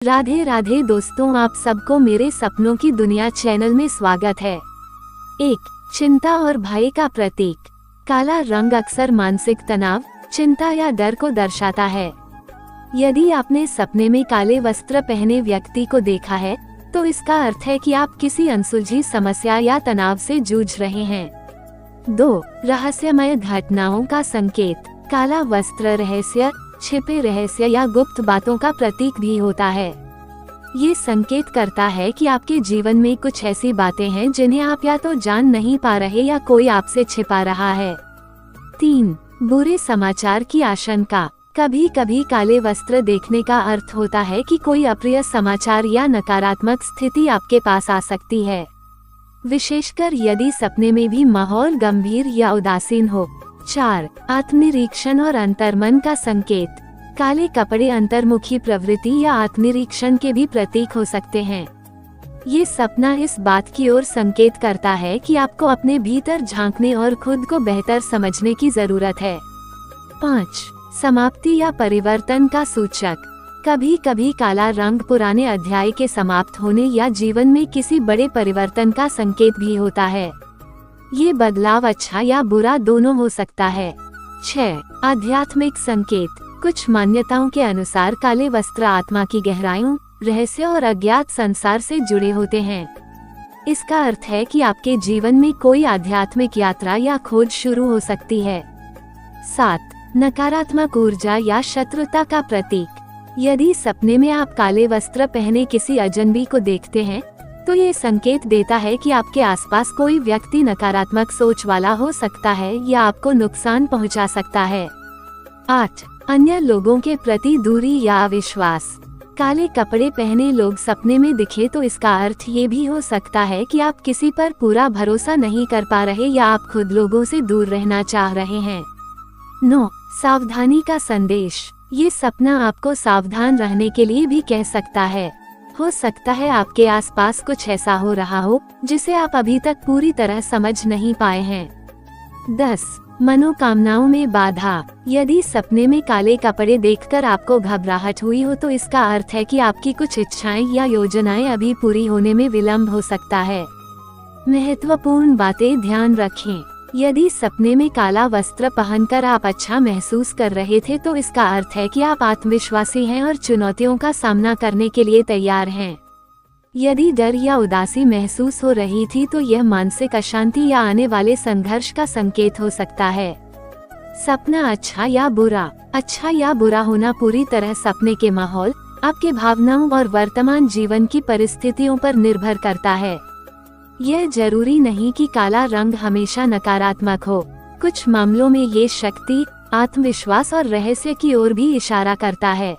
राधे राधे दोस्तों, आप सबको मेरे सपनों की दुनिया चैनल में स्वागत है। 1. चिंता और भय का प्रतीक। काला रंग अक्सर मानसिक तनाव, चिंता या डर को दर्शाता है। यदि आपने सपने में काले वस्त्र पहने व्यक्ति को देखा है, तो इसका अर्थ है कि आप किसी अनसुलझी समस्या या तनाव से जूझ रहे हैं। 2. रहस्यमय घटनाओं का संकेत। काला वस्त्र रहस्य, छिपे रहस्य या गुप्त बातों का प्रतीक भी होता है। ये संकेत करता है कि आपके जीवन में कुछ ऐसी बातें हैं जिन्हें आप या तो जान नहीं पा रहे या कोई आपसे छिपा रहा है। 3. बुरे समाचार की आशंका। कभी कभी काले वस्त्र देखने का अर्थ होता है कि कोई अप्रिय समाचार या नकारात्मक स्थिति आपके पास आ सकती है, विशेषकर यदि सपने में भी माहौल गंभीर या उदासीन हो। 4. आत्मनिरीक्षण और अंतर्मन का संकेत। काले कपड़े अंतर्मुखी प्रवृत्ति या आत्मनिरीक्षण के भी प्रतीक हो सकते हैं। ये सपना इस बात की ओर संकेत करता है कि आपको अपने भीतर झांकने और खुद को बेहतर समझने की जरूरत है। 5. समाप्ति या परिवर्तन का सूचक। कभी कभी काला रंग पुराने अध्याय के समाप्त होने या जीवन में किसी बड़े परिवर्तन का संकेत भी होता है। ये बदलाव अच्छा या बुरा दोनों हो सकता है। 6. आध्यात्मिक संकेत। कुछ मान्यताओं के अनुसार काले वस्त्र आत्मा की गहराइयों, रहस्य और अज्ञात संसार से जुड़े होते हैं। इसका अर्थ है कि आपके जीवन में कोई आध्यात्मिक यात्रा या खोज शुरू हो सकती है। 7. नकारात्मक ऊर्जा या शत्रुता का प्रतीक। यदि सपने में आप काले वस्त्र पहने किसी अजनबी को देखते हैं, तो ये संकेत देता है कि आपके आसपास कोई व्यक्ति नकारात्मक सोच वाला हो सकता है या आपको नुकसान पहुंचा सकता है। 8. अन्य लोगों के प्रति दूरी या अविश्वास। काले कपड़े पहने लोग सपने में दिखे तो इसका अर्थ ये भी हो सकता है कि आप किसी पर पूरा भरोसा नहीं कर पा रहे या आप खुद लोगों से दूर रहना चाह रहे हैं। 9. सावधानी का संदेश। ये सपना आपको सावधान रहने के लिए भी कह सकता है। हो सकता है आपके आसपास कुछ ऐसा हो रहा हो जिसे आप अभी तक पूरी तरह समझ नहीं पाए हैं। 10. मनोकामनाओं में बाधा। यदि सपने में काले कपड़े देखकर आपको घबराहट हुई हो तो इसका अर्थ है कि आपकी कुछ इच्छाएं या योजनाएं अभी पूरी होने में विलंब हो सकता है। महत्वपूर्ण बातें ध्यान रखें। यदि सपने में काला वस्त्र पहनकर आप अच्छा महसूस कर रहे थे तो इसका अर्थ है कि आप आत्मविश्वासी हैं और चुनौतियों का सामना करने के लिए तैयार हैं। यदि डर या उदासी महसूस हो रही थी तो यह मानसिक अशांति या आने वाले संघर्ष का संकेत हो सकता है। सपना अच्छा या बुरा होना पूरी तरह सपने के माहौल, आपके भावनाओं और वर्तमान जीवन की परिस्थितियों पर निर्भर करता है। यह जरूरी नहीं कि काला रंग हमेशा नकारात्मक हो। कुछ मामलों में ये शक्ति, आत्मविश्वास और रहस्य की ओर भी इशारा करता है।